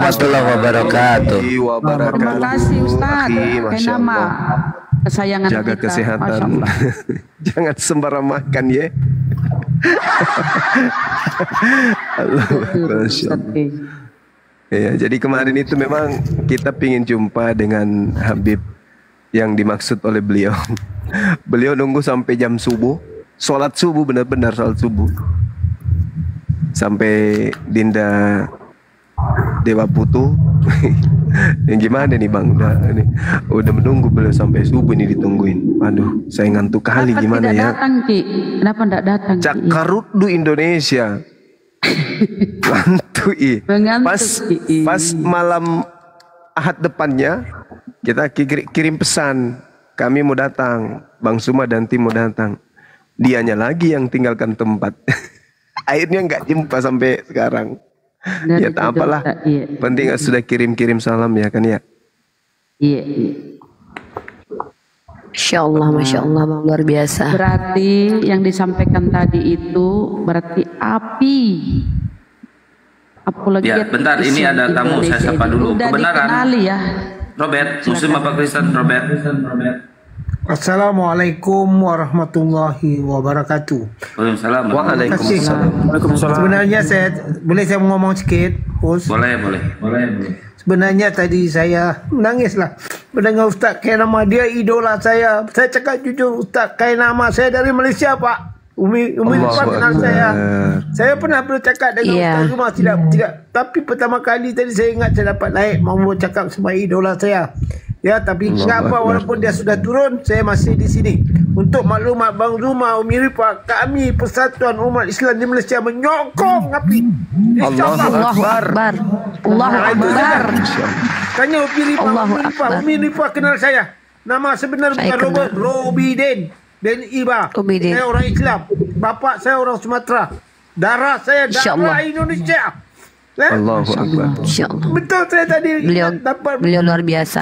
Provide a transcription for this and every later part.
warahmatullahi wabarakatuh. Terima kasih Ustaz. Nama kesayangan jaga kita. kesehatan. Jangan sembarang makan ya. Masya Allah. Ya, jadi kemarin itu memang kita pingin jumpa dengan Habib yang dimaksud oleh beliau. Beliau nunggu sampai jam subuh, sholat subuh, benar-benar sholat subuh, sampai Dinda Dewa Putu. Yang gimana nih Bang? Udah menunggu beliau sampai subuh ini ditungguin. Aduh, saya ngantuk kali. Kenapa gimana tidak ya? Datang, Ki? Kenapa tidak datang? Cakarutdu Indonesia. Ngantuk pas malam Ahad depannya kita kirim pesan, kami mau datang, Bang Suma dan tim mau datang. Dianya lagi yang tinggalkan tempat. Akhirnya nggak jumpa sampai sekarang. Ya tak apalah. Iya. Penting sudah kirim-kirim salam ya kan ya. Iya. Masya Allah Bang, luar biasa. Berarti yang disampaikan tadi itu berarti api. Apalagi Ya, bentar, ini ada tamu, saya sapa dulu. Udah Kebenaran. dikenali ya. Robert, Muslim apa Kristen, Robert? Assalamualaikum warahmatullahi wabarakatuh. Waalaikumsalam. Sebenarnya boleh saya ngomong sedikit, Us? Boleh. Sebenarnya tadi saya menangis lah mendengar Ustaz Kainama, dia idola saya. Saya cakap jujur, Ustaz Kainama saya dari Malaysia Pak. Umi kenal saya. Saya pernah bercakap dengan Ustaz Rumah tidak. Tapi pertama kali tadi saya ingat saya dapat naik mau bercakap sama idola saya. Ya, tapi kenapa walaupun dia sudah turun, saya masih di sini. Untuk maklumat Bang Zuma, Umi Rifa, kami Persatuan Umat Islam di Malaysia menyokong api. Allahu Akbar. Allahu Akbar. Tanya Umi Rifa kenal saya. Nama sebenar bukan Robert, Robiden bin Iba. Saya orang Islam. Bapak saya orang Sumatera. Darah saya darah Indonesia. Allahu Akbar. Betul, saya tadi beliau luar biasa.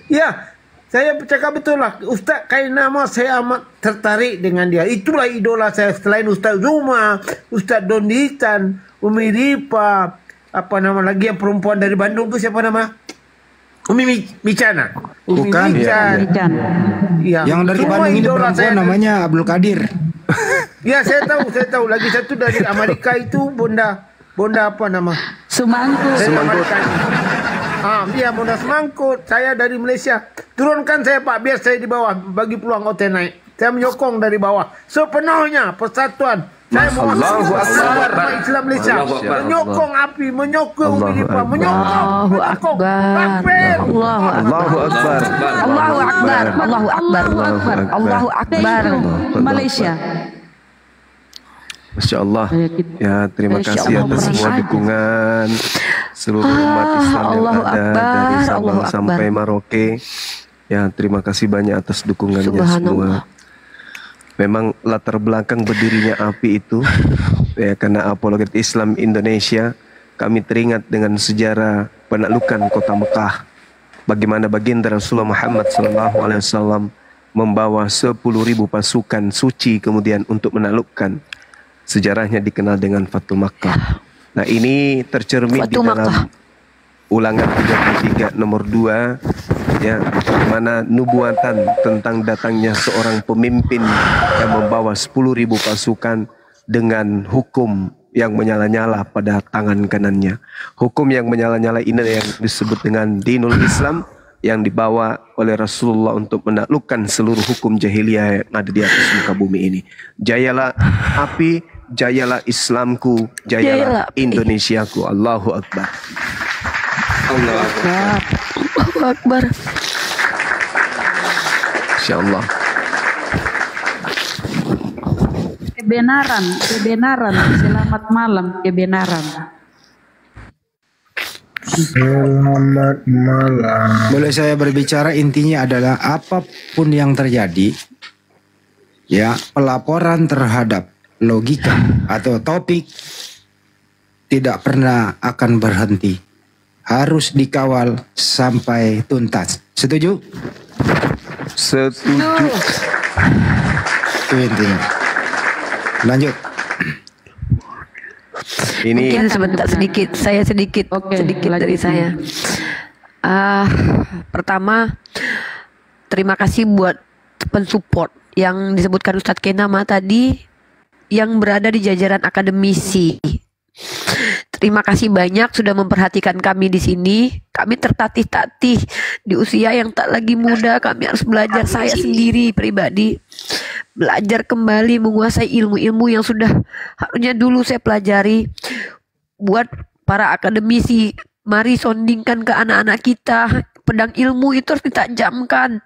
Ya, saya bercakap betul lah. Ustaz Kainama saya amat tertarik dengan dia. Itulah idola saya selain Ustaz Zuma, Ustaz Donditan, Umi Rifa, apa nama lagi yang perempuan dari Bandung tu siapa nama? Umi Micana. Bukan. Ya. Yang dari Bandung ini perempuan namanya Abdul Qadir. Ya, saya tahu. Lagi satu dari Amerika itu Bonda apa nama? Semangkut. Iya, Bonda Semangkut. Saya dari Malaysia. Turunkan saya Pak, biar saya di bawah. Bagi peluang hotel naik. Saya menyokong dari bawah. Sepenuhnya persatuan. Saya mau Islam Malaysia. Menyokong api, menyokong Umi-Rifa, menyokong. Allahu Akbar. Allahu Akbar. Allahu Akbar. Allahu Akbar. Allahu Akbar. Malaysia. Masya Allah. Ya, terima kasih atas semua dukungan seluruh umat Islam yang ada dari Sabang sampai Merauke. Ya, terima kasih banyak atas dukungannya semua. Memang latar belakang berdirinya API itu ya karena Apologet Islam Indonesia. Kami teringat dengan sejarah penaklukan kota Mekah. Bagaimana baginda Rasulullah Muhammad SAW membawa 10.000 pasukan suci kemudian untuk menaklukkan. Sejarahnya dikenal dengan Fatul Makkah. Nah, ini tercermin di dalam ulangan 33 nomor 2 ya, mana nubuatan tentang datangnya seorang pemimpin yang membawa 10.000 pasukan dengan hukum yang menyala-nyala pada tangan kanannya. Hukum yang menyala-nyala ini yang disebut dengan Dinul Islam, yang dibawa oleh Rasulullah untuk menaklukkan seluruh hukum jahiliyah yang ada di atas muka bumi ini. Jayalah api, jayalah Islamku, jayalah Indonesiaku. Allahu Akbar. Allahu Akbar. Allahu Akbar. Insyaallah. Kebenaran. Selamat malam, kebenaran. Selamat malam. Boleh saya berbicara, intinya adalah apapun yang terjadi, ya, pelaporan terhadap logika atau topik tidak pernah akan berhenti. Harus dikawal sampai tuntas. Setuju? Setuju. Itu intinya. Lanjut. Ini Mungkin sebentar sedikit Oke, sedikit dari lanjutin. saya. Pertama, terima kasih buat pensupport yang disebutkan Ustadz Kenama tadi yang berada di jajaran akademisi. Terima kasih banyak sudah memperhatikan kami di sini. Kami tertatih-tatih di usia yang tak lagi muda. Kami harus belajar, saya sendiri pribadi belajar kembali menguasai ilmu-ilmu yang sudah harusnya dulu saya pelajari. Buat para akademisi, mari sondingkan ke anak-anak kita. Pedang ilmu itu harus ditajamkan.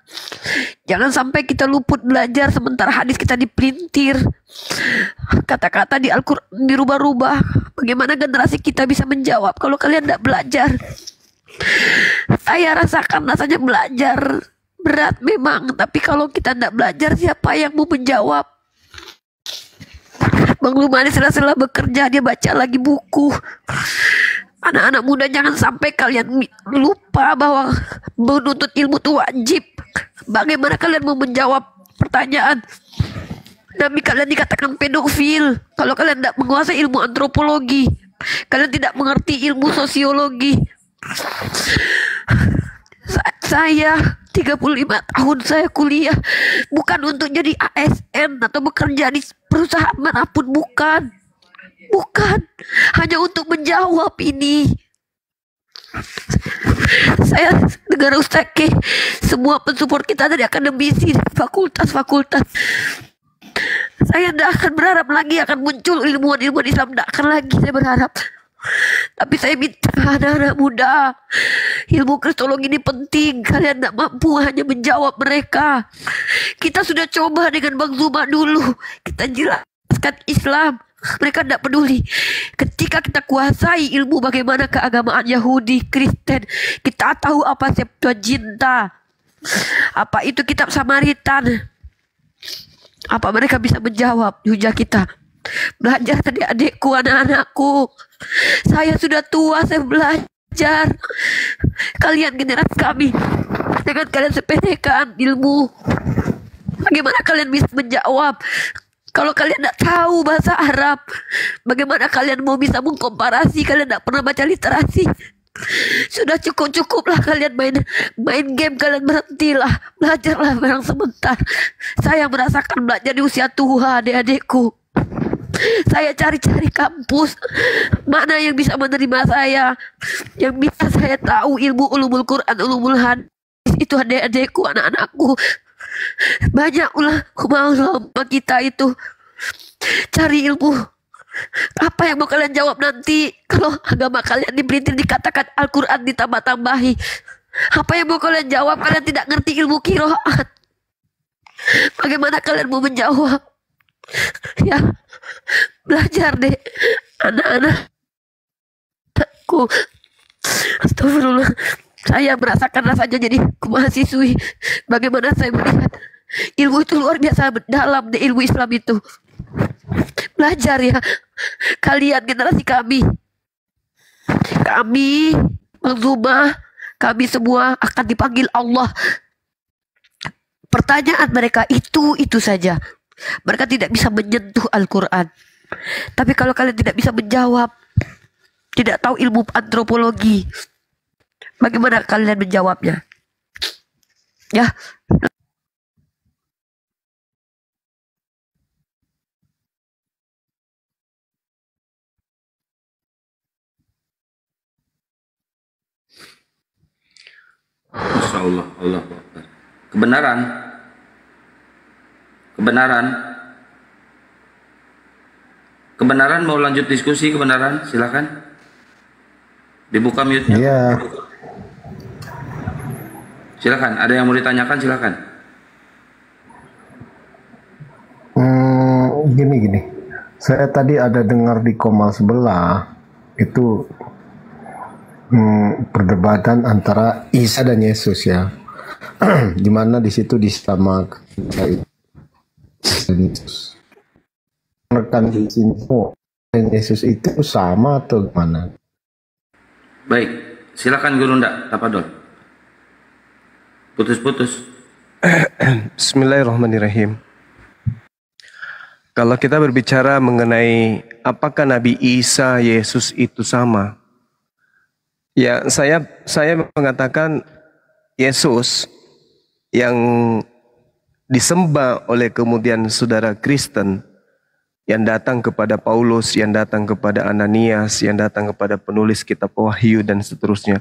Jangan sampai kita luput belajar sementara hadis kita dipelintir. Kata-kata di Al-Quran dirubah-rubah. Bagaimana generasi kita bisa menjawab kalau kalian tidak belajar? Saya rasakan rasanya belajar berat memang. Tapi kalau kita tidak belajar, siapa yang mau menjawab? Bang Lumani sela-sela bekerja, dia baca lagi buku. Anak-anak muda, jangan sampai kalian lupa bahwa menuntut ilmu itu wajib. Bagaimana kalian mau menjawab pertanyaan? Nabi kalian dikatakan pedofil kalau kalian tidak menguasai ilmu antropologi. Kalian tidak mengerti ilmu sosiologi. Saya 35 tahun saya kuliah bukan untuk jadi ASN atau bekerja di perusahaan manapun, bukan. Bukan, hanya untuk menjawab ini. Saya dengar Ustaz K, semua pensupport kita dari akademisi, fakultas-fakultas. Saya tidak akan berharap lagi akan muncul ilmuwan-ilmuwan Islam, tidak akan lagi saya berharap. Tapi saya minta anak-anak muda, ilmu kristologi ini penting. Kalian tidak mampu hanya menjawab mereka. Kita sudah coba dengan Bang Zuma dulu, kita jelaskan Islam. Mereka tidak peduli. Ketika kita kuasai ilmu bagaimana keagamaan Yahudi, Kristen, kita tahu apa Septuaginta, apa itu kitab Samaritan, apa mereka bisa menjawab hujah kita. Belajar tadi adikku, anak-anakku. Saya sudah tua, saya belajar. Kalian generasi kami, dengan kalian sepelekan ilmu, bagaimana kalian bisa menjawab? Kalau kalian tidak tahu bahasa Arab, bagaimana kalian mau bisa mengkomparasi? Kalian tidak pernah baca literasi. Sudah cukup-cukuplah kalian main game, kalian berhentilah. Belajarlah barang sebentar. Saya merasakan belajar di usia tua, adik-adikku. Saya cari-cari kampus mana yang bisa menerima saya, yang bisa saya tahu ilmu ulumul Quran, ulumul hadis. Itu adik-adikku, anak-anakku. Banyak ulama kita itu cari ilmu. Apa yang mau kalian jawab nanti kalau agama kalian dipelintir, dikatakan Al-Quran ditambah-tambahi? Apa yang mau kalian jawab? Kalian tidak ngerti ilmu qiraat. Bagaimana kalian mau menjawab? Ya, belajar deh anak-anakku. Astagfirullah. Saya merasakan rasanya jadi mahasiswi. Bagaimana saya melihat ilmu itu luar biasa dalam di ilmu Islam itu. Belajar ya. Kalian generasi kami. Kami, Bang Zuma, kami semua akan dipanggil Allah. Pertanyaan mereka itu saja. Mereka tidak bisa menyentuh Al-Quran. Tapi kalau kalian tidak bisa menjawab, tidak tahu ilmu antropologi, bagaimana kalian menjawabnya? Ya. Masya Allah, Allah Akbar. Kebenaran mau lanjut diskusi, kebenaran, silakan. Dibuka mute-nya. Iya. Silakan, ada yang mau ditanyakan, silakan. Gini. Saya tadi ada dengar di Komal sebelah itu perdebatan antara Isa dan Yesus ya. Dimana di situ disamakan Yesus. Rekan di sini Yesus itu sama atau gimana? Baik, silakan Guru Ndak, Tapadol. Putus-putus. Bismillahirrahmanirrahim. Kalau kita berbicara mengenai apakah Nabi Isa, Yesus itu sama? Ya, saya mengatakan Yesus yang disembah oleh kemudian saudara Kristen, yang datang kepada Paulus, yang datang kepada Ananias, yang datang kepada penulis kitab Wahyu dan seterusnya,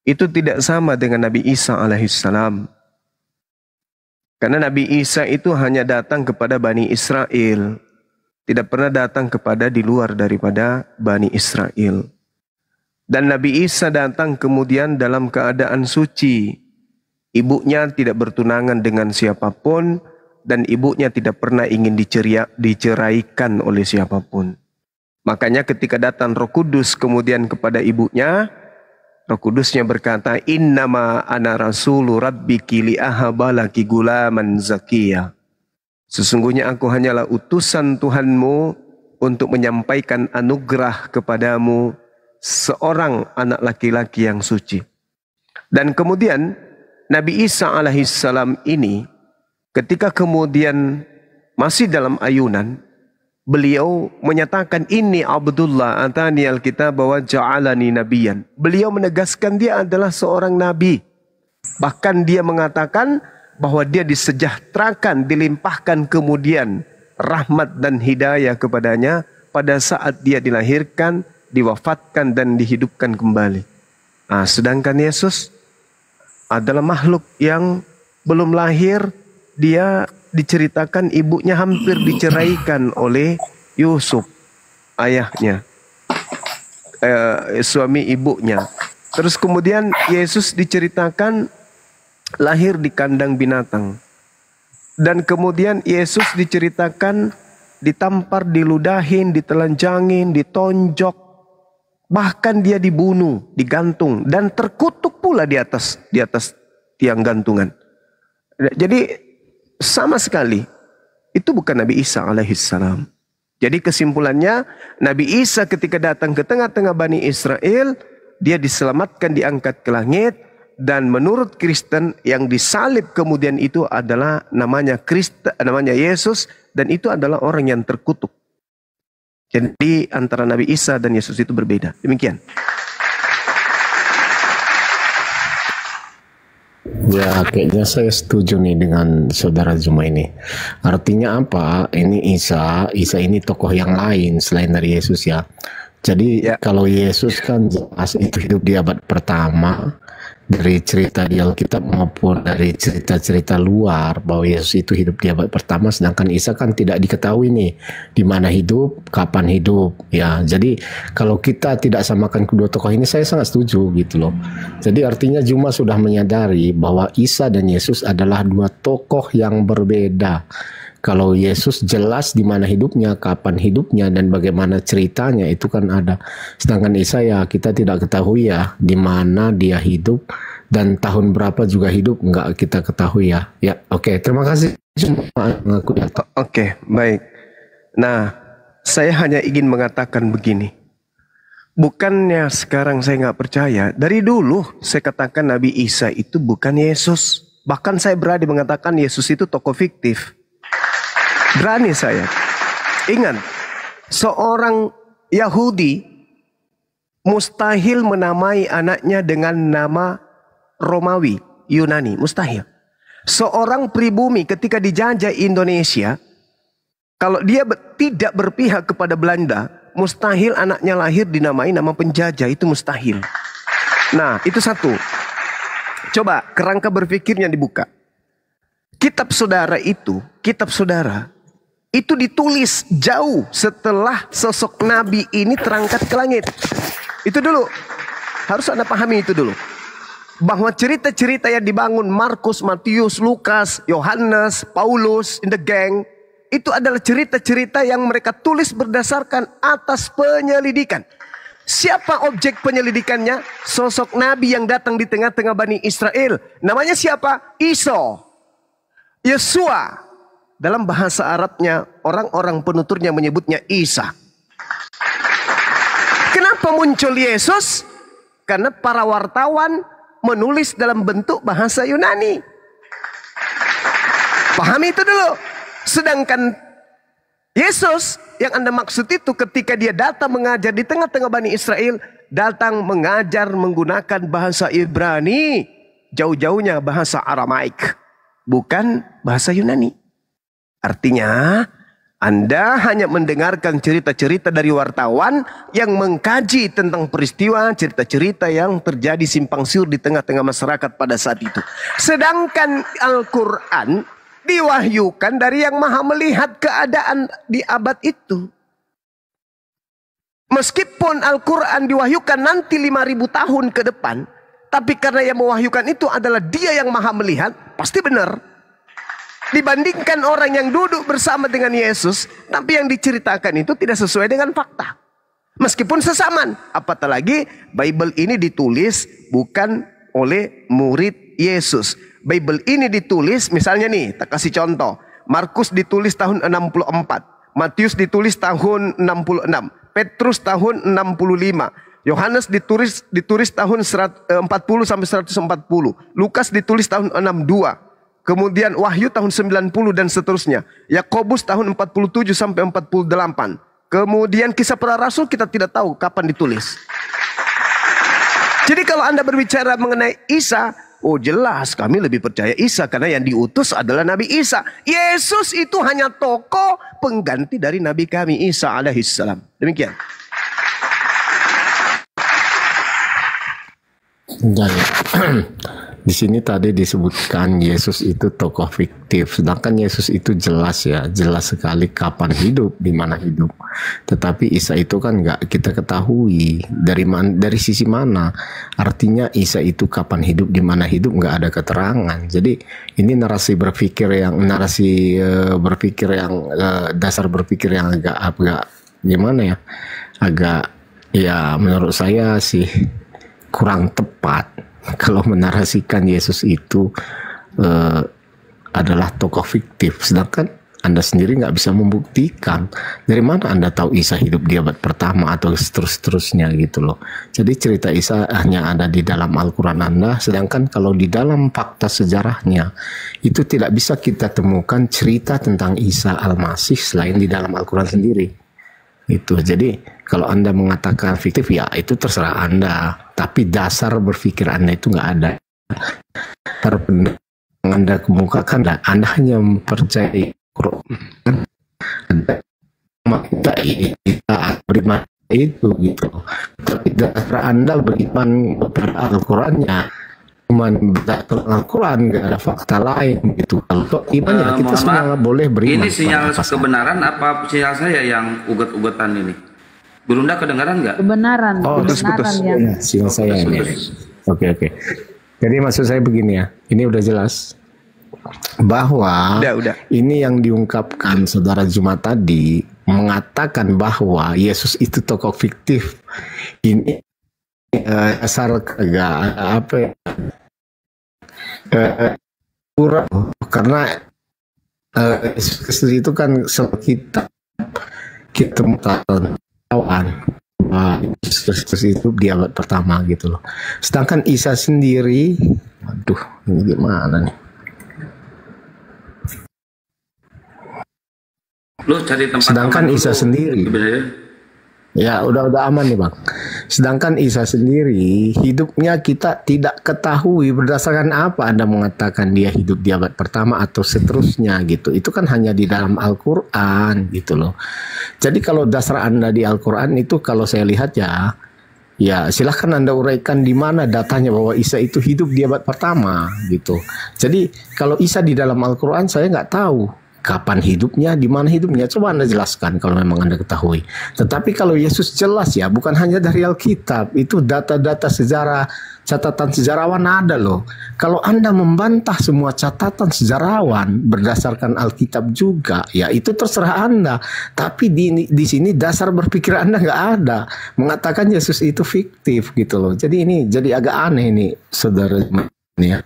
itu tidak sama dengan Nabi Isa alaihissalam. Karena Nabi Isa itu hanya datang kepada Bani Israel, tidak pernah datang kepada di luar daripada Bani Israel. Dan Nabi Isa datang kemudian dalam keadaan suci. Ibunya tidak bertunangan dengan siapapun, dan ibunya tidak pernah ingin diceraikan oleh siapapun. Makanya ketika datang Roh Kudus kemudian kepada ibunya, Roh Kudusnya berkata, Innama ana rasulu rabbiki li'ahabalaki gulaman zakiyah. Sesungguhnya aku hanyalah utusan Tuhanmu untuk menyampaikan anugerah kepadamu seorang anak laki-laki yang suci. Dan kemudian Nabi Isa alaihissalam ini ketika kemudian masih dalam ayunan, beliau menyatakan ini Abdullah atani alkitab wa ja'alani nabiyan. Beliau menegaskan dia adalah seorang nabi. Bahkan dia mengatakan bahwa dia disejahterakan, dilimpahkan kemudian rahmat dan hidayah kepadanya pada saat dia dilahirkan, diwafatkan dan dihidupkan kembali. Nah, sedangkan Yesus adalah makhluk yang belum lahir, dia diceritakan ibunya hampir diceraikan oleh Yusuf, ayahnya, suami ibunya. Terus kemudian Yesus diceritakan lahir di kandang binatang. Dan kemudian Yesus diceritakan ditampar, diludahin, ditelanjangin, ditonjok. Bahkan dia dibunuh, digantung dan terkutuk pula di atas tiang gantungan. Jadi sama sekali itu bukan Nabi Isa alaihissalam. Jadi kesimpulannya, Nabi Isa ketika datang ke tengah-tengah Bani Israel, dia diselamatkan, diangkat ke langit. Dan menurut Kristen yang disalib kemudian itu adalah namanya Yesus, dan itu adalah orang yang terkutuk. Jadi antara Nabi Isa dan Yesus itu berbeda. Demikian. Ya, kayaknya saya setuju nih dengan saudara Zuma ini. Artinya apa? Ini Isa ini tokoh yang lain selain dari Yesus ya. Jadi kalau Yesus kan jelas itu hidup di abad pertama, dari cerita di Alkitab maupun dari cerita-cerita luar bahwa Yesus itu hidup di abad pertama, sedangkan Isa kan tidak diketahui nih di mana hidup, kapan hidup ya. Jadi kalau kita tidak samakan kedua tokoh ini, saya sangat setuju gitu loh. Jadi artinya Juma sudah menyadari bahwa Isa dan Yesus adalah dua tokoh yang berbeda. Kalau Yesus jelas di mana hidupnya, kapan hidupnya, dan bagaimana ceritanya itu kan ada. Sedangkan Isa ya kita tidak ketahui ya di mana dia hidup dan tahun berapa juga hidup, nggak kita ketahui ya. Ya, oke, terima kasih. Oke, baik. Nah, saya hanya ingin mengatakan begini. Bukannya sekarang saya nggak percaya. Dari dulu saya katakan Nabi Isa itu bukan Yesus. Bahkan saya berani mengatakan Yesus itu tokoh fiktif. Berani saya. Ingat, seorang Yahudi mustahil menamai anaknya dengan nama Romawi, Yunani, mustahil. Seorang pribumi ketika dijajah Indonesia, kalau dia tidak berpihak kepada Belanda, mustahil anaknya lahir dinamai nama penjajah, itu mustahil. Nah, itu satu. Coba kerangka berpikirnya dibuka. Kitab saudara itu ditulis jauh setelah sosok Nabi ini terangkat ke langit. Itu dulu. Harus Anda pahami itu dulu. Bahwa cerita-cerita yang dibangun Markus, Matius, Lukas, Yohanes, Paulus, in the gang, itu adalah cerita-cerita yang mereka tulis berdasarkan atas penyelidikan. Siapa objek penyelidikannya? Sosok Nabi yang datang di tengah-tengah Bani Israel. Namanya siapa? Isa. Yesua. Dalam bahasa Arabnya, orang-orang penuturnya menyebutnya Isa. Kenapa muncul Yesus? Karena para wartawan menulis dalam bentuk bahasa Yunani. Pahami itu dulu. Sedangkan Yesus yang Anda maksud itu ketika dia datang mengajar di tengah-tengah Bani Israel, datang mengajar menggunakan bahasa Ibrani, jauh-jauhnya bahasa Aramaik, bukan bahasa Yunani. Artinya, Anda hanya mendengarkan cerita-cerita dari wartawan yang mengkaji tentang peristiwa, cerita-cerita yang terjadi simpang siur di tengah-tengah masyarakat pada saat itu. Sedangkan Al-Quran diwahyukan dari yang maha melihat keadaan di abad itu. Meskipun Al-Quran diwahyukan nanti 5.000 tahun ke depan, tapi karena yang mewahyukan itu adalah dia yang maha melihat, pasti benar. Dibandingkan orang yang duduk bersama dengan Yesus, tapi yang diceritakan itu tidak sesuai dengan fakta. Meskipun sesamaan, apatah lagi Bible ini ditulis bukan oleh murid Yesus. Bible ini ditulis, misalnya nih, tak kasih contoh. Markus ditulis tahun 64, Matius ditulis tahun 66, Petrus tahun 65, Yohanes ditulis tahun 40 sampai 140, Lukas ditulis tahun 62. Kemudian Wahyu tahun 90 dan seterusnya. Yakobus tahun 47 sampai 48. Kemudian Kisah Para Rasul kita tidak tahu kapan ditulis. Jadi kalau Anda berbicara mengenai Isa, oh jelas kami lebih percaya Isa karena yang diutus adalah Nabi Isa. Yesus itu hanya tokoh pengganti dari Nabi kami Isa alaihissalam. Demikian. Dan di sini tadi disebutkan Yesus itu tokoh fiktif, sedangkan Yesus itu jelas ya, jelas sekali kapan hidup, di mana hidup. Tetapi Isa itu kan nggak kita ketahui dari sisi mana. Artinya Isa itu kapan hidup, di mana hidup, nggak ada keterangan. Jadi ini narasi berpikir yang dasar berpikir yang agak gimana ya, agak ya menurut saya sih kurang tepat kalau menarasikan Yesus itu adalah tokoh fiktif, sedangkan Anda sendiri nggak bisa membuktikan. Dari mana Anda tahu Isa hidup di abad pertama atau seterusnya gitu loh. Jadi cerita Isa hanya ada di dalam Al-Quran Anda, sedangkan kalau di dalam fakta sejarahnya itu tidak bisa kita temukan cerita tentang Isa Al-Masih selain di dalam Al-Quran sendiri. Itu jadi kalau Anda mengatakan fiktif ya itu terserah Anda, tapi dasar berpikir Anda itu nggak ada. Yang Anda kemukakan Anda hanya mempercayai Quran, kita beriman itu gitu. Tapi dasar Anda beriman pada Al-Qurannya cuman berdasarkan Al-Quran, nggak ada fakta lain gitu. Kalau imannya kita semua boleh beriman. Ini sinyal kebenaran apa sinyal saya yang uget-ugetan ini? Berunda kedengaran nggak? Kebenaran, Oh, kebenaran yang ya, sinyal saya ini. Oke. Jadi maksud saya begini ya, ini udah jelas bahwa ini yang diungkapkan saudara Jumat tadi mengatakan bahwa Yesus itu tokoh fiktif. Ini asal kagak apa ya, kurang karena Yesus itu kan kita mengetahuan Yesus Kristus itu di abad pertama gitu loh. Sedangkan Isa sendiri, waduh ini gimana nih? Lo cari tempat. Sedangkan Isa sendiri, ya udah aman nih bang. Sedangkan Isa sendiri hidupnya kita tidak ketahui berdasarkan apa Anda mengatakan dia hidup di abad pertama atau seterusnya gitu. Itu kan hanya di dalam Al-Quran gitu loh. Jadi kalau dasar Anda di Al-Quran itu kalau saya lihat ya silahkan Anda uraikan di mana datanya bahwa Isa itu hidup di abad pertama gitu. Jadi kalau Isa di dalam Al-Quran saya nggak tahu kapan hidupnya, di mana hidupnya, coba Anda jelaskan kalau memang Anda ketahui. Tetapi kalau Yesus jelas ya, bukan hanya dari Alkitab, itu data-data sejarah, catatan sejarawan ada loh. Kalau Anda membantah semua catatan sejarawan berdasarkan Alkitab juga, ya itu terserah Anda. Tapi di sini dasar berpikir Anda nggak ada, mengatakan Yesus itu fiktif gitu loh. Jadi ini jadi agak aneh ini, saudara ya.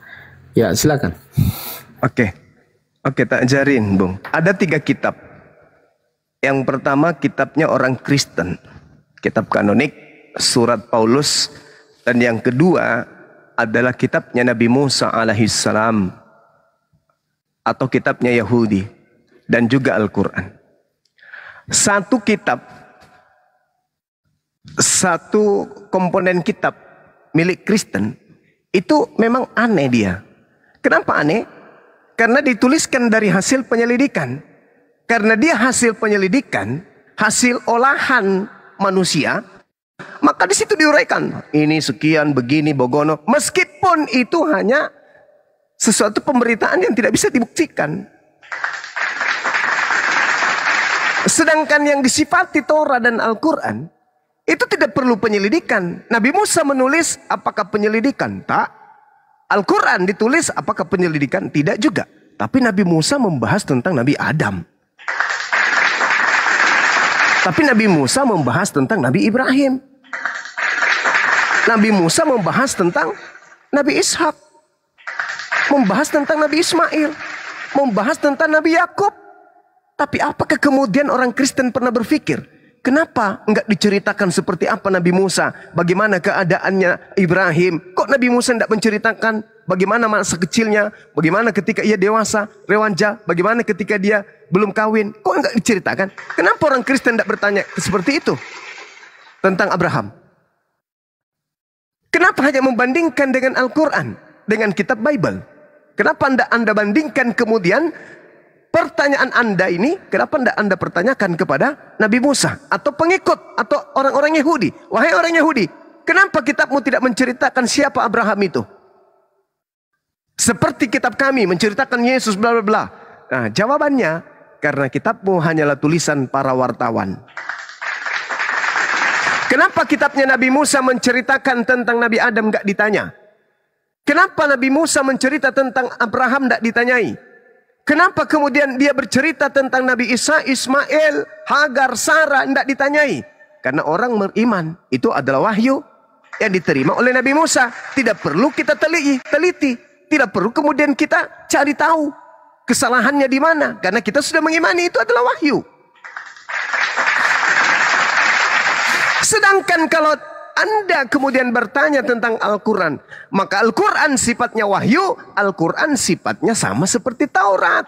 Ya silakan. Oke, tak ajarin, Bung. Ada 3 kitab. Yang pertama kitabnya orang Kristen, kitab kanonik, surat Paulus. Dan yang kedua adalah kitabnya Nabi Musa alaihissalam, atau kitabnya Yahudi, dan juga Al-Quran. Satu kitab, satu komponen kitab milik Kristen itu memang aneh dia. Kenapa aneh? Karena dituliskan dari hasil penyelidikan. Karena dia hasil penyelidikan, hasil olahan manusia, maka di situ diuraikan ini sekian begini bogono. Meskipun itu hanya sesuatu pemberitaan yang tidak bisa dibuktikan. Sedangkan yang disifati Torah dan Al-Quran itu tidak perlu penyelidikan. Nabi Musa menulis, apakah penyelidikan? Tak. Al-Quran ditulis, apakah penyelidikan? Tidak juga. Tapi Nabi Musa membahas tentang Nabi Adam. Tapi Nabi Musa membahas tentang Nabi Ibrahim. Nabi Musa membahas tentang Nabi Ishak. Membahas tentang Nabi Ismail. Membahas tentang Nabi Yakub. Tapi apakah kemudian orang Kristen pernah berpikir, kenapa enggak diceritakan seperti apa Nabi Musa? Bagaimana keadaannya Ibrahim? Kok Nabi Musa tidak menceritakan bagaimana masa kecilnya? Bagaimana ketika ia dewasa, rewanja? Bagaimana ketika dia belum kawin? Kok enggak diceritakan? Kenapa orang Kristen tidak bertanya seperti itu tentang Abraham? Kenapa hanya membandingkan dengan Al-Quran, dengan kitab Bible? Kenapa Anda bandingkan kemudian pertanyaan Anda ini, kenapa Anda pertanyakan kepada Nabi Musa atau pengikut atau orang-orang Yahudi? Wahai orang Yahudi, kenapa kitabmu tidak menceritakan siapa Abraham itu? Seperti kitab kami menceritakan Yesus bla bla bla. Nah, jawabannya karena kitabmu hanyalah tulisan para wartawan. Kenapa kitabnya Nabi Musa menceritakan tentang Nabi Adam enggak ditanya? Kenapa Nabi Musa mencerita tentang Abraham enggak ditanyai? Kenapa kemudian dia bercerita tentang Nabi Isa, Ismail, Hagar, Sarah tidak ditanyai? Karena orang beriman itu adalah wahyu yang diterima oleh Nabi Musa. Tidak perlu kita teliti. Tidak perlu kemudian kita cari tahu kesalahannya di mana. Karena kita sudah mengimani itu adalah wahyu. Sedangkan kalau Anda kemudian bertanya tentang Al-Quran, maka Al-Quran sifatnya wahyu, Al-Quran sifatnya sama seperti Taurat.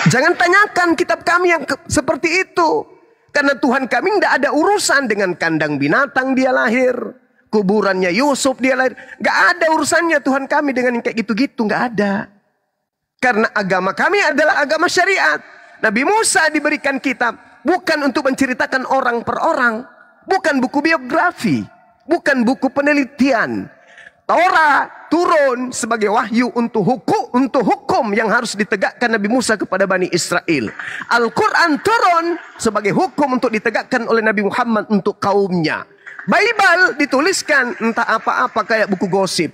Jangan tanyakan kitab kami yang seperti itu. Karena Tuhan kami tidak ada urusan dengan kandang binatang dia lahir, kuburannya Yusuf dia lahir. Gak ada urusannya Tuhan kami dengan yang kayak gitu-gitu, gak ada. Karena agama kami adalah agama syariat. Nabi Musa diberikan kitab bukan untuk menceritakan orang per orang. Bukan buku biografi. Bukan buku penelitian. Torah turun sebagai wahyu untuk hukum yang harus ditegakkan Nabi Musa kepada Bani Israel. Al-Quran turun sebagai hukum untuk ditegakkan oleh Nabi Muhammad untuk kaumnya. Bible dituliskan entah apa-apa kayak buku gosip.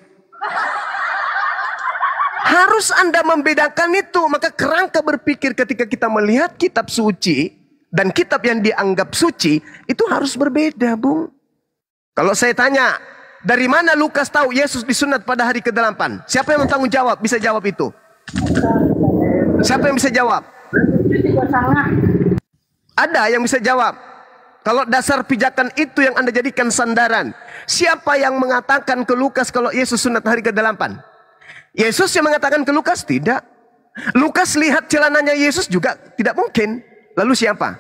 Harus Anda membedakan itu. Maka kerangka berpikir ketika kita melihat kitab suci dan kitab yang dianggap suci itu harus berbeda, Bung. Kalau saya tanya, dari mana Lukas tahu Yesus disunat pada hari ke-8? Siapa yang bertanggung jawab? Bisa jawab itu? Siapa yang bisa jawab? Ada yang bisa jawab. Kalau dasar pijakan itu yang Anda jadikan sandaran, siapa yang mengatakan ke Lukas kalau Yesus sunat hari ke-8? Yesus yang mengatakan ke Lukas? Tidak. Lukas lihat celananya Yesus juga tidak mungkin. Lalu siapa?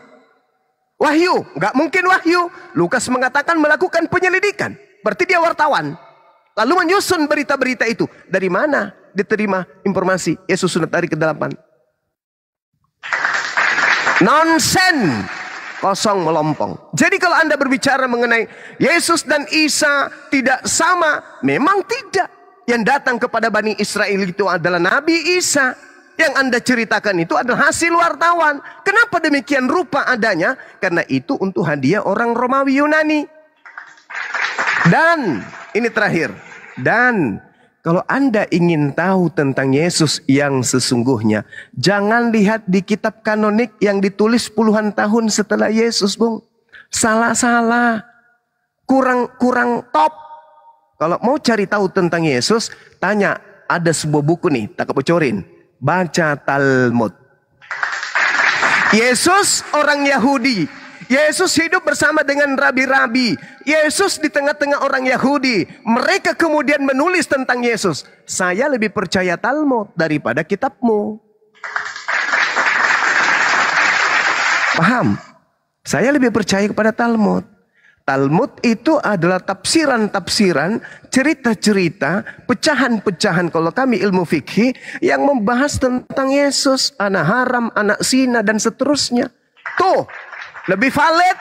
Wahyu. Nggak mungkin wahyu. Lukas mengatakan melakukan penyelidikan. Berarti dia wartawan. Lalu menyusun berita-berita itu. Dari mana diterima informasi Yesus sunat hari ke-8? Nonsen. Kosong melompong. Jadi kalau Anda berbicara mengenai Yesus dan Isa tidak sama, memang tidak. Yang datang kepada Bani Israel itu adalah Nabi Isa. Yang Anda ceritakan itu adalah hasil wartawan. Kenapa demikian rupa adanya? Karena itu untuk hadiah orang Romawi Yunani. Dan ini terakhir. Dan kalau Anda ingin tahu tentang Yesus yang sesungguhnya, jangan lihat di kitab kanonik yang ditulis puluhan tahun setelah Yesus, Bung. Salah-salah. Kurang top. Kalau mau cari tahu tentang Yesus, tanya, ada sebuah buku nih, tak bocorin. Baca Talmud. Yesus orang Yahudi. Yesus hidup bersama dengan rabi-rabi. Yesus di tengah-tengah orang Yahudi. Mereka kemudian menulis tentang Yesus. Saya lebih percaya Talmud daripada kitabmu. Paham? Saya lebih percaya kepada Talmud. Talmud itu adalah tafsiran-tafsiran, cerita-cerita, pecahan-pecahan kalau kami ilmu fikih yang membahas tentang Yesus, anak haram, anak zina, dan seterusnya. Tuh, lebih valid,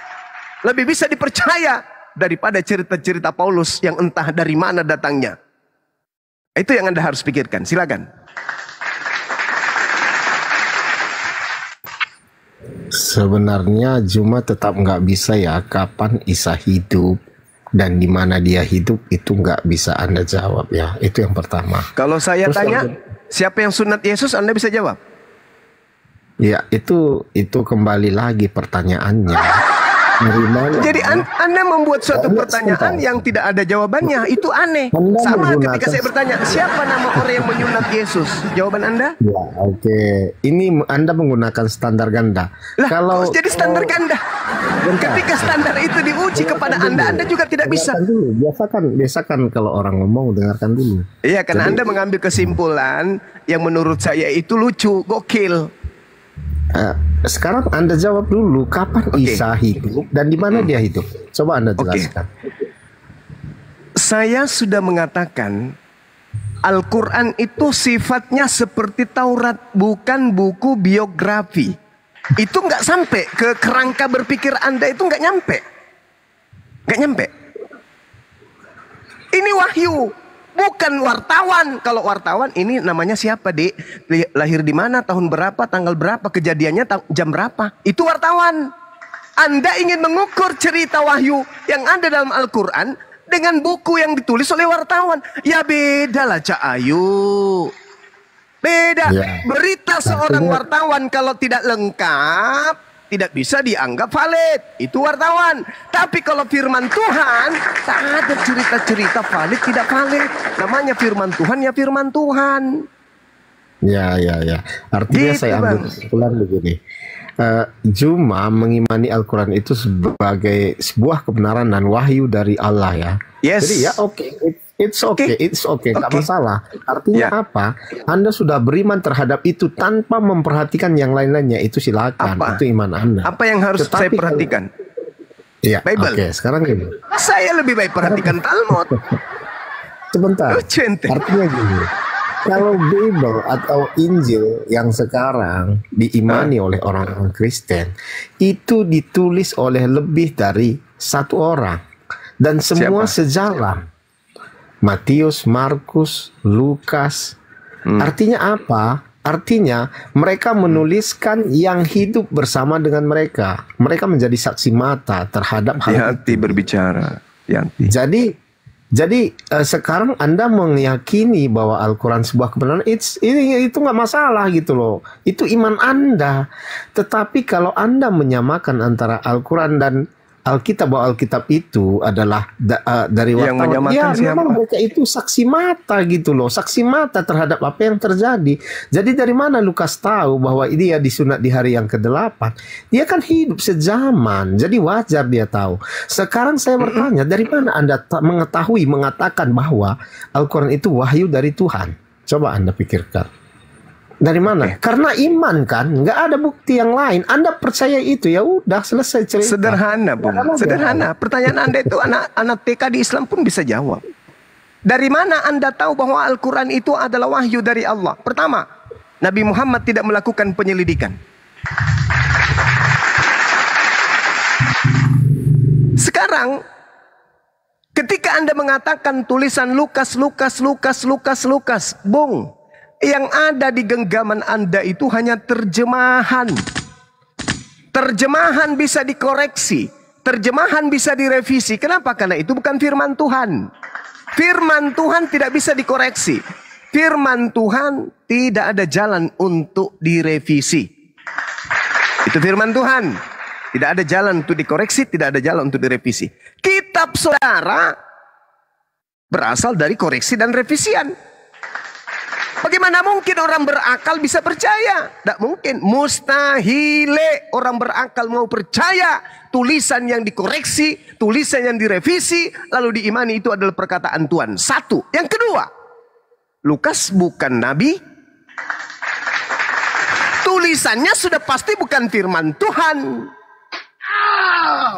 lebih bisa dipercaya daripada cerita-cerita Paulus yang entah dari mana datangnya. Itu yang Anda harus pikirkan. Silakan. Sebenarnya Juma tetap nggak bisa ya kapan Isa hidup dan di mana dia hidup itu nggak bisa Anda jawab ya. Itu yang pertama. Kalau saya tanya siapa yang sunat Yesus, Anda bisa jawab? Ya itu kembali lagi pertanyaannya. Jadi Anda membuat suatu pertanyaan yang tidak ada jawabannya. Itu aneh. Sama ketika saya bertanya, siapa nama orang yang menyunat Yesus? Jawaban Anda? Ya, oke. Ini Anda menggunakan standar ganda. Lah, kalau jadi standar ganda. Ketika standar itu diuji kepada Anda juga tidak bisa. Biasakan kalau orang ngomong, dengarkan dulu. Iya, karena Anda mengambil kesimpulan yang menurut saya itu lucu, gokil. Sekarang Anda jawab dulu, kapan Isa hidup dan di mana dia hidup? Coba Anda jelaskan. Saya sudah mengatakan Al-Quran itu sifatnya seperti Taurat, bukan buku biografi. Itu nggak sampai ke kerangka berpikir Anda, itu nggak nyampe. Nggak nyampe. Ini wahyu. Bukan wartawan. Kalau wartawan ini namanya siapa, Dik? Lahir di mana, tahun berapa, tanggal berapa, kejadiannya jam berapa. Itu wartawan. Anda ingin mengukur cerita wahyu yang ada dalam Al-Quran dengan buku yang ditulis oleh wartawan. Ya beda lah, Cak Ayu. Beda. Ya. Berita seorang wartawan kalau tidak lengkap tidak bisa dianggap valid. Itu wartawan. Tapi kalau firman Tuhan, tak ada cerita-cerita valid tidak valid. Namanya firman Tuhan ya firman Tuhan. Ya. Artinya gitu, saya ambil kesimpulan begini. Juma mengimani Al-Quran itu sebagai sebuah kebenaran dan wahyu dari Allah ya. Yes. Jadi ya it's okay, nggak masalah. Artinya apa? Anda sudah beriman terhadap itu tanpa memperhatikan yang lain-lainnya, itu silakan. Itu iman Anda. Apa yang harus saya perhatikan? Iya. Bible. Oke, sekarang gini. Saya lebih baik perhatikan Talmud. Sebentar. Artinya gini. Kalau Bible atau Injil yang sekarang diimani oleh orang-orang Kristen itu ditulis oleh lebih dari satu orang dan semua sejalan. Matius, Markus, Lukas. Artinya apa? Artinya mereka menuliskan yang hidup bersama dengan mereka. Mereka menjadi saksi mata terhadap hal itu. Berbicara. Jadi sekarang Anda meyakini bahwa Al-Quran sebuah kebenaran, itu nggak masalah gitu loh. Itu iman Anda. Tetapi kalau Anda menyamakan antara Al-Quran dan Alkitab, bahwa Alkitab itu adalah dari wartawan, ya memang mereka itu saksi mata gitu loh, saksi mata terhadap apa yang terjadi. Jadi dari mana Lukas tahu bahwa dia disunat di hari yang ke-8? Dia kan hidup sejaman, jadi wajar dia tahu. Sekarang saya bertanya, dari mana Anda mengatakan bahwa Al-Quran itu wahyu dari Tuhan? Coba Anda pikirkan. Dari mana? Karena iman kan, nggak ada bukti yang lain. Anda percaya itu, ya udah selesai cerita. Sederhana, Bung. Sederhana. Pertanyaan Anda itu anak TK di Islam pun bisa jawab. Dari mana Anda tahu bahwa Al-Quran itu adalah wahyu dari Allah? Pertama, Nabi Muhammad tidak melakukan penyelidikan. Sekarang, ketika Anda mengatakan tulisan Lukas, Bung, yang ada di genggaman Anda itu hanya terjemahan. Terjemahan bisa dikoreksi. Terjemahan bisa direvisi. Kenapa? Karena itu bukan firman Tuhan. Firman Tuhan tidak bisa dikoreksi. Firman Tuhan tidak ada jalan untuk direvisi. Itu firman Tuhan. Tidak ada jalan untuk dikoreksi, tidak ada jalan untuk direvisi. Kitab saudara berasal dari koreksi dan revisian. Bagaimana mungkin orang berakal bisa percaya? Tidak mungkin. Mustahile orang berakal mau percaya tulisan yang dikoreksi, tulisan yang direvisi, lalu diimani itu adalah perkataan Tuhan. Satu. Yang kedua, Lukas bukan nabi. tulisannya sudah pasti bukan firman Tuhan.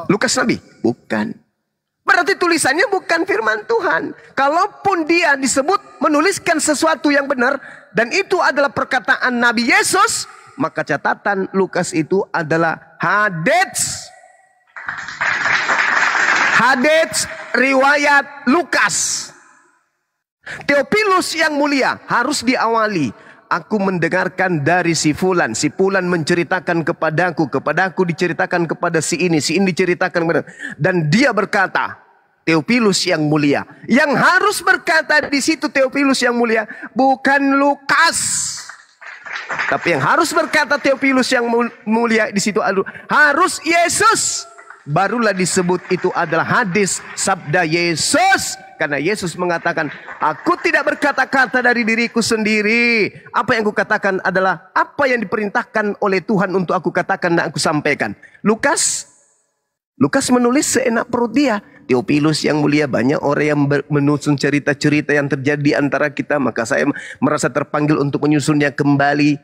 Lukas Nabi? Bukan. Berarti tulisannya bukan firman Tuhan. Kalaupun dia disebut menuliskan sesuatu yang benar, dan itu adalah perkataan Nabi Yesus, maka catatan Lukas itu adalah hadits. Hadits riwayat Lukas. Theophilus yang mulia harus diawali. Aku mendengarkan dari si Fulan menceritakan kepadaku diceritakan kepada si ini diceritakan kepada, dan dia berkata, Theophilus yang mulia. Yang harus berkata di situ Theophilus yang mulia bukan Lukas. Tapi yang harus berkata Theophilus yang mulia di situ harus Yesus. Barulah disebut itu adalah hadis sabda Yesus. Karena Yesus mengatakan, aku tidak berkata-kata dari diriku sendiri. Apa yang aku katakan adalah apa yang diperintahkan oleh Tuhan untuk aku katakan dan aku sampaikan. Lukas menulis seenak perut dia. Theophilus yang mulia, banyak orang yang menyusun cerita-cerita yang terjadi di antara kita. Maka saya merasa terpanggil untuk menyusunnya kembali.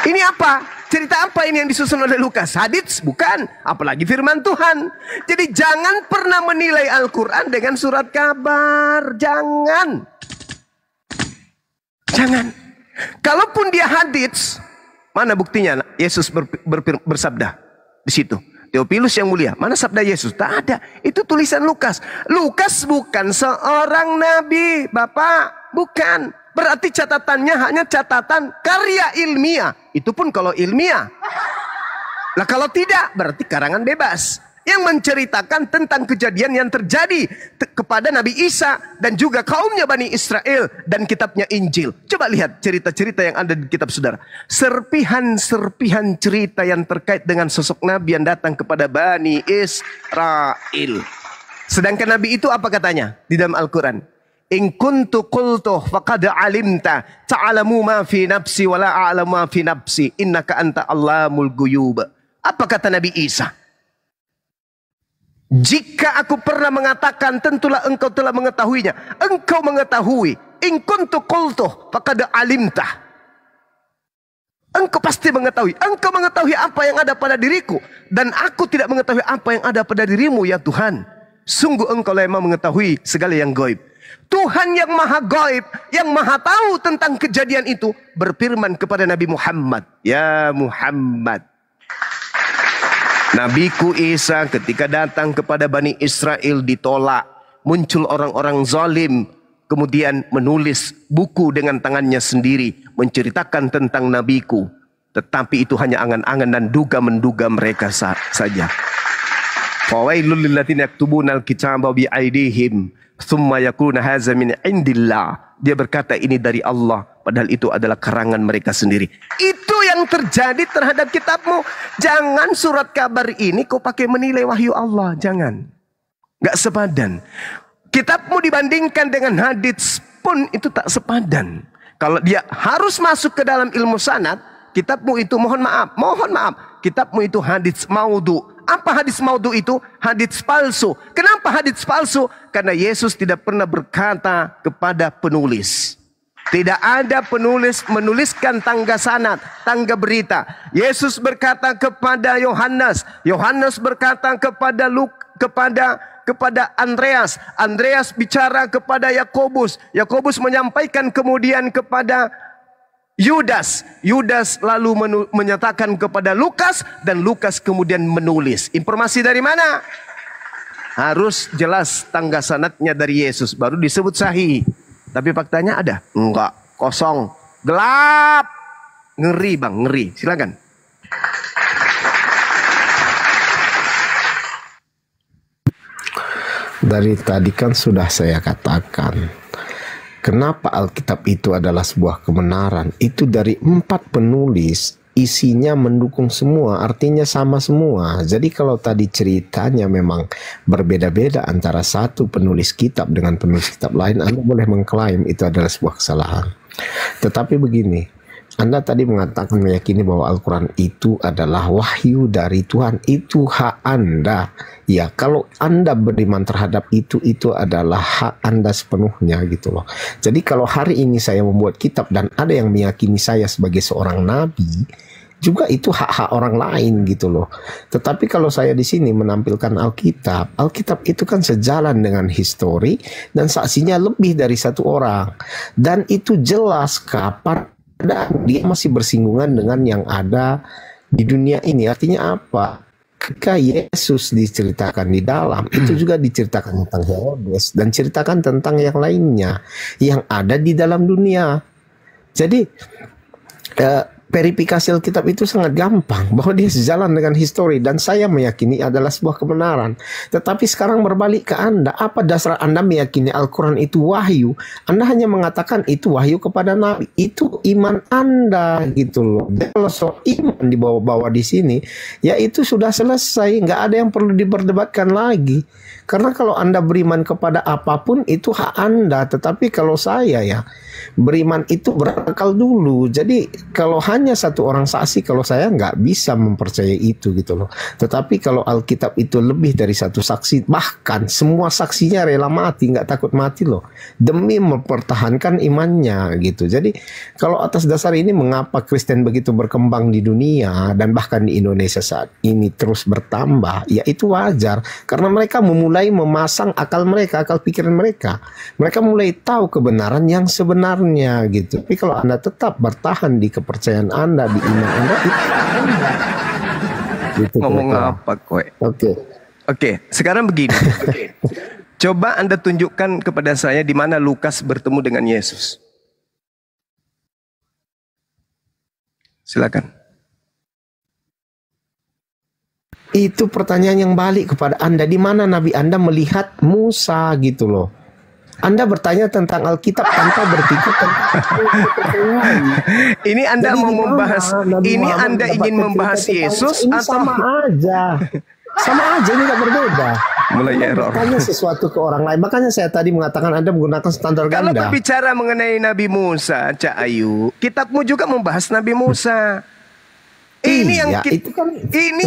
Ini apa? Cerita apa ini yang disusun oleh Lukas? Hadits? Bukan. Apalagi firman Tuhan. Jadi jangan pernah menilai Al-Quran dengan surat kabar. Jangan. Kalaupun dia hadits, mana buktinya? Yesus bersabda di situ. Theophilus yang mulia, mana sabda Yesus? Tak ada. Itu tulisan Lukas. Lukas bukan seorang nabi, Bapak. Bukan. Berarti catatannya hanya catatan karya ilmiah. Itu pun kalau ilmiah. Lah kalau tidak, berarti karangan bebas. Yang menceritakan tentang kejadian yang terjadi kepada Nabi Isa dan juga kaumnya Bani Israel dan kitabnya Injil. Coba lihat cerita-cerita yang ada di kitab saudara. Serpihan-serpihan cerita yang terkait dengan sosok Nabi yang datang kepada Bani Israel. Sedangkan Nabi itu apa katanya di dalam Al-Quran? In kuntu qultuh faqad alimta ta'alamu ma fi nafsi wa la a'lamu ma fi nafsi innaka anta allamul ghuyub. Apa kata Nabi Isa? Jika aku pernah mengatakan, tentulah engkau telah mengetahuinya. Engkau mengetahui. In kuntu qultuh faqad alimta. Engkau pasti mengetahui. Engkau mengetahui apa yang ada pada diriku, dan aku tidak mengetahui apa yang ada pada dirimu ya Tuhan. Sungguh engkau lah yang mengetahui segala yang gaib. Tuhan yang maha gaib, yang maha tahu tentang kejadian itu, berfirman kepada Nabi Muhammad, ya Muhammad, Nabiku Isa ketika datang kepada Bani Israel ditolak. Muncul orang-orang zalim, kemudian menulis buku dengan tangannya sendiri, menceritakan tentang Nabiku. Tetapi itu hanya angan-angan dan duga-menduga mereka saja. Fawailul lilladzina yaktubuna al-kitaba bi aydihim thumma yakuna hadza min indillah. Dia berkata ini dari Allah, padahal itu adalah karangan mereka sendiri. Itu yang terjadi terhadap kitabmu. Jangan surat kabar ini kau pakai menilai wahyu Allah, jangan. Gak sepadan. Kitabmu dibandingkan dengan hadits pun itu tak sepadan. Kalau dia harus masuk ke dalam ilmu sanad, kitabmu itu mohon maaf, kitabmu itu hadits maudhu. Apa hadis maudhu itu? Hadits palsu. Kenapa hadits palsu? Karena Yesus tidak pernah berkata kepada penulis. Tidak ada penulis menuliskan tangga sanad, tangga berita. Yesus berkata kepada Yohanes. Yohanes berkata kepada kepada Andreas. Andreas bicara kepada Yakobus. Yakobus menyampaikan kemudian kepada Yudas. Yudas lalu menyatakan kepada Lukas, dan Lukas kemudian menulis. Informasi dari mana? Harus jelas tangga sanadnya dari Yesus, baru disebut sahih. Tapi faktanya ada? Enggak, kosong, gelap. Ngeri bang, ngeri. Silakan. Dari tadi kan sudah saya katakan, kenapa Alkitab itu adalah sebuah kebenaran? Itu dari 4 penulis, isinya mendukung semua, artinya sama semua. Jadi kalau tadi ceritanya memang berbeda-beda antara satu penulis kitab dengan penulis kitab lain, Anda boleh mengklaim itu adalah sebuah kesalahan. Tetapi begini, Anda tadi mengatakan meyakini bahwa Al-Quran itu adalah wahyu dari Tuhan. Itu hak Anda. Ya, kalau Anda beriman terhadap itu adalah hak Anda sepenuhnya gitu loh. Jadi kalau hari ini saya membuat kitab dan ada yang meyakini saya sebagai seorang nabi, juga itu hak-hak orang lain gitu loh. Tetapi kalau saya di sini menampilkan Alkitab, Alkitab itu kan sejalan dengan histori dan saksinya lebih dari satu orang. Dan itu jelas kapan dia masih bersinggungan dengan yang ada di dunia ini. Artinya apa? Ketika Yesus diceritakan di dalam, itu juga diceritakan tentang Herodes dan ceritakan tentang yang lainnya yang ada di dalam dunia. Jadi verifikasi Alkitab itu sangat gampang, bahwa dia sejalan dengan histori dan saya meyakini adalah sebuah kebenaran. Tetapi sekarang berbalik ke Anda, apa dasar Anda meyakini Al-Quran itu wahyu? Anda hanya mengatakan itu wahyu kepada Nabi. Itu iman Anda gitu loh. Dan kalau soal iman dibawa-bawa di sini, ya itu sudah selesai, nggak ada yang perlu diperdebatkan lagi. Karena kalau Anda beriman kepada apapun itu hak Anda. Tetapi kalau saya ya, beriman itu berakal dulu. Jadi kalau hanya satu orang saksi, kalau saya nggak bisa mempercayai itu gitu loh. Tetapi kalau Alkitab itu lebih dari satu saksi, bahkan semua saksinya rela mati, nggak takut mati loh, demi mempertahankan imannya gitu. Jadi kalau atas dasar ini mengapa Kristen begitu berkembang di dunia dan bahkan di Indonesia saat ini terus bertambah, ya itu wajar. Karena mereka mulai memasang akal mereka, akal pikiran mereka. Mereka mulai tahu kebenaran yang sebenarnya gitu. Tapi kalau Anda tetap bertahan di kepercayaan Anda, di iman Anda, itu gitu, ngomong apa kowe? Oke, sekarang begini. Coba Anda tunjukkan kepada saya di mana Lukas bertemu dengan Yesus. Silakan. Itu pertanyaan yang balik kepada Anda. Di mana Nabi Anda melihat Musa gitu loh. Anda bertanya tentang Alkitab tanpa berpikir tentang ini Anda mau membahas, ini Anda ingin membahas Yesus atau sama aja. Sama aja, ini nggak berbeda. Mulai error. Bertanya sesuatu ke orang lain. Makanya saya tadi mengatakan Anda menggunakan standar ganda. Kalau berbicara mengenai Nabi Musa, Cak Ayu, kitabmu juga membahas Nabi Musa. Ini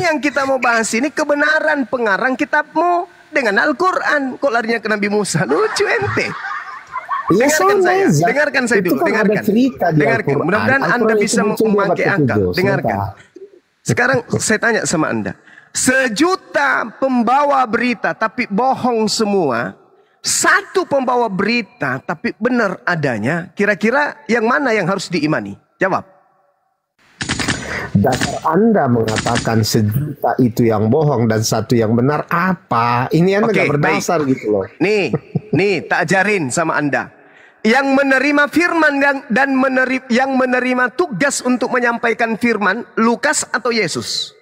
yang kita mau bahas ini, kebenaran pengarang kitabmu dengan Al-Quran. Kok larinya ke Nabi Musa? Lucu ente. Dengarkan saya dulu. Dengarkan. Mudah-mudahan Anda bisa memakai akal. Dengarkan. Sekarang saya tanya sama Anda. 1 juta pembawa berita tapi bohong semua. 1 pembawa berita tapi benar adanya. Kira-kira yang mana yang harus diimani? Jawab. Dasar Anda mengatakan 1 juta itu yang bohong dan 1 yang benar apa? Ini Anda nggak berdasar gitu loh. Nih tak ajarin sama Anda. Yang menerima firman dan yang menerima tugas untuk menyampaikan firman, Lukas atau Yesus?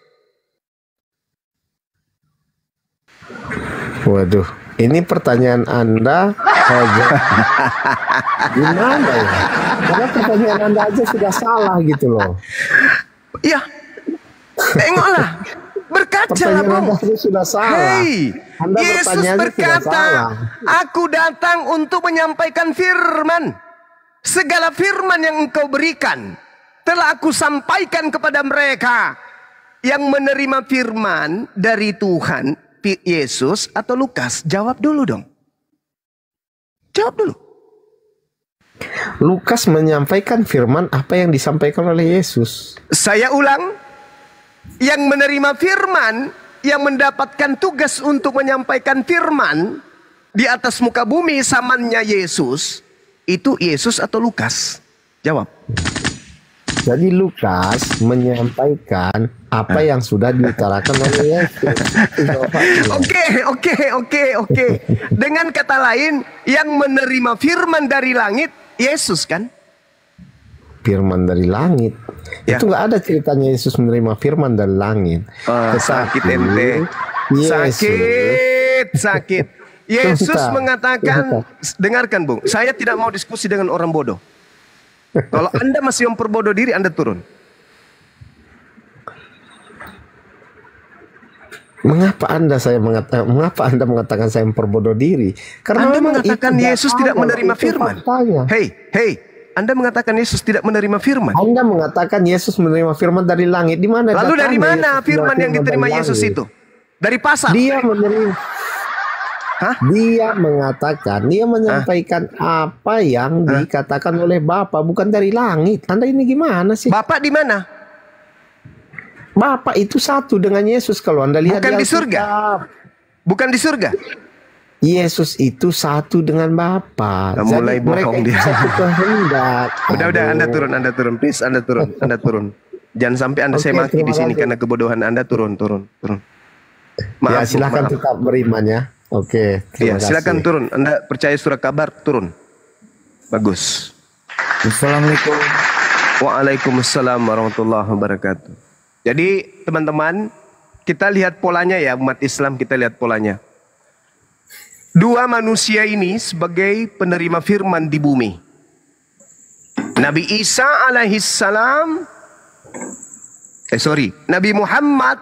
Waduh, ini pertanyaan Anda gimana ya? Karena pertanyaan Anda aja sudah salah gitu loh. Ya, tengoklah, berkacalah Bung. Sudah salah. Hei, Yesus berkata, aku datang untuk menyampaikan firman. Segala firman yang engkau berikan telah aku sampaikan kepada mereka. Yang menerima firman dari Tuhan, Yesus atau Lukas? Jawab dulu dong. Jawab dulu. Lukas menyampaikan firman apa yang disampaikan oleh Yesus. Saya ulang, yang menerima firman, yang mendapatkan tugas untuk menyampaikan firman di atas muka bumi zamannya Yesus, itu Yesus atau Lukas? Jawab. Jadi Lukas menyampaikan apa yang sudah diutarakan oleh Yesus. Oke. Dengan kata lain, yang menerima firman dari langit Yesus kan? Firman dari langit. Ya. Itu nggak ada ceritanya Yesus menerima firman dari langit. Sakit ente. Sakit. Yesus mengatakan, dengarkan Bung, saya tidak mau diskusi dengan orang bodoh. Kalau Anda masih memperbodoh diri, Anda turun. Mengapa Anda mengatakan saya memperbodoh diri? Karena Anda mengatakan Yesus tidak menerima firman. Hei, Anda mengatakan Yesus tidak menerima firman. Anda mengatakan Yesus menerima firman dari langit. Di mana? Lalu dari mana Yesus firman yang diterima Yesus itu? Dari pasar? Dia menerima. Hah? Dia mengatakan, dia menyampaikan apa yang dikatakan oleh Bapa, bukan dari langit. Anda ini gimana sih? Bapak di mana? Bapa itu satu dengan Yesus kalau Anda lihat. Bukan di surga. Bukan di surga. Yesus itu satu dengan Bapa. Mulai bohong dia. Satu kehendak. Udah, Anda turun, please, Anda turun. Jangan sampai Anda saya maki di sini karena kebodohan Anda. Turun. Maaf, ya, silakan tetap beriman ya. Oke, ya, silakan turun. Anda percaya surat kabar, turun. Bagus. Assalamualaikum. Waalaikumsalam warahmatullahi wabarakatuh. Jadi teman-teman, kita lihat polanya ya, umat Islam, kita lihat polanya. Dua manusia ini sebagai penerima firman di bumi. Nabi Isa alaihissalam, Nabi Muhammad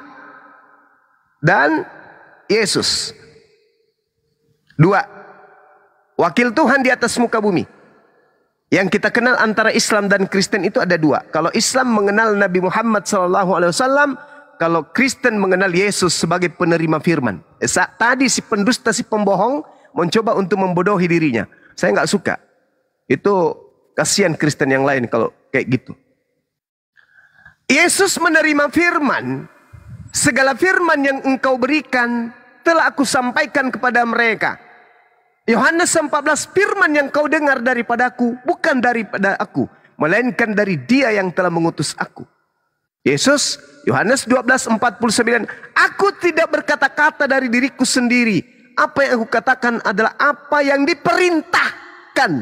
dan Yesus. Dua wakil Tuhan di atas muka bumi. Yang kita kenal antara Islam dan Kristen itu ada dua. Kalau Islam mengenal Nabi Muhammad SAW, kalau Kristen mengenal Yesus sebagai penerima firman. Tadi si pendusta, si pembohong mencoba untuk membodohi dirinya. Saya nggak suka. Itu kasihan Kristen yang lain kalau kayak gitu. Yesus menerima firman. Segala firman yang engkau berikan telah aku sampaikan kepada mereka. Yohanes 14, firman yang kau dengar daripadaku bukan daripada aku, melainkan dari Dia yang telah mengutus aku. Yesus, Yohanes 12:49, aku tidak berkata-kata dari diriku sendiri. Apa yang aku katakan adalah apa yang diperintahkan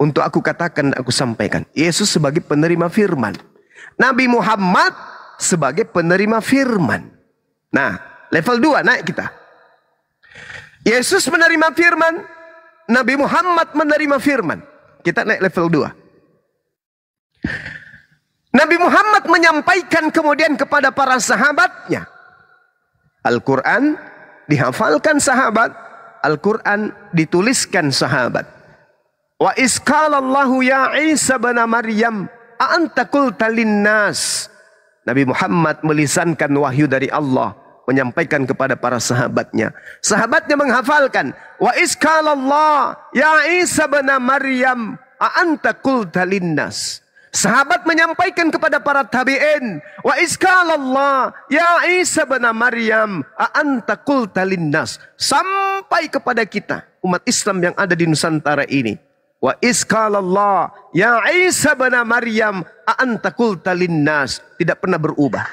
untuk aku katakan dan aku sampaikan. Yesus sebagai penerima firman. Nabi Muhammad sebagai penerima firman. Nah, level 2 naik kita. Yesus menerima firman, Nabi Muhammad menerima firman. Kita naik level 2. Nabi Muhammad menyampaikan kemudian kepada para sahabatnya. Al-Quran dihafalkan sahabat, Al-Quran dituliskan sahabat. Wa iskalallahu ya Isa bin Maryam a'anta qulta linnas. Nabi Muhammad melisankan wahyu dari Allah, menyampaikan kepada para sahabatnya. Sahabatnya menghafalkan. Wa iskalallah ya Isa bin Maryam a'anta qulta linnas. Sahabat menyampaikan kepada para tabi'in, wa iskalallah ya Isa bin Maryam a'anta qulta linnas, sampai kepada kita umat Islam yang ada di Nusantara ini. Wa iskalallah ya Isa bin Maryam a'anta qulta linnas, tidak pernah berubah.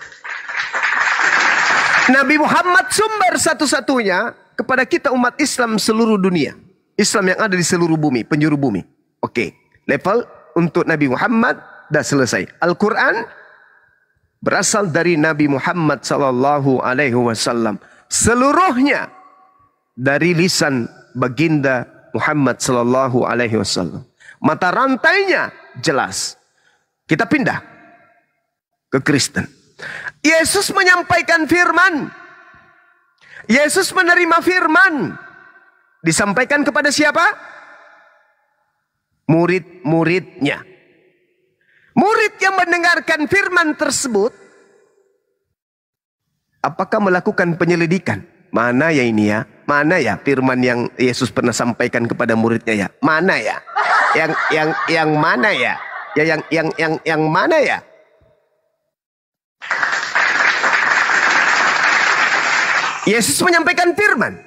Nabi Muhammad sumber satu-satunya kepada kita umat Islam seluruh dunia. Islam yang ada di seluruh bumi, penjuru bumi. Oke, level untuk Nabi Muhammad dah selesai. Al-Quran berasal dari Nabi Muhammad SAW. Seluruhnya dari lisan baginda Muhammad SAW. Mata rantainya jelas. Kita pindah ke Kristen. Yesus menyampaikan firman. Yesus menerima firman. Disampaikan kepada siapa? Murid-muridnya. Murid yang mendengarkan firman tersebut, apakah melakukan penyelidikan? Mana ya ini ya? Mana ya firman yang Yesus pernah sampaikan kepada muridnya ya? Mana ya? Yang mana ya? Ya yang mana ya? Yesus menyampaikan firman.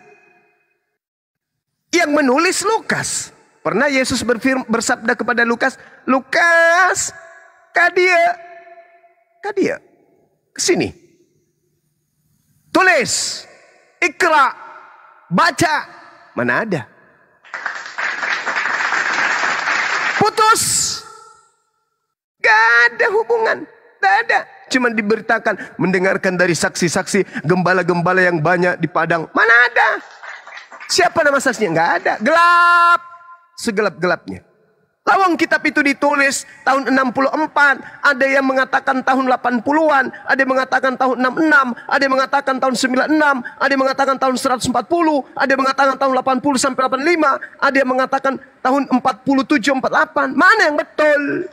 Yang menulis Lukas. Pernah Yesus bersabda kepada Lukas, Lukas, kadia, kesini. Tulis, ikra, baca. Mana ada? Putus. Gak ada hubungan. Gak ada. Cuma diberitakan, mendengarkan dari saksi-saksi, gembala-gembala yang banyak di padang. Mana ada? Siapa nama saksinya? Gak ada. Gelap. Segelap-gelapnya. Lawang kitab itu ditulis tahun 64, ada yang mengatakan tahun 80-an, ada yang mengatakan tahun 66, ada yang mengatakan tahun 96, ada yang mengatakan tahun 140, ada yang mengatakan tahun 80 sampai 85, ada yang mengatakan tahun 47, 48. Mana yang betul?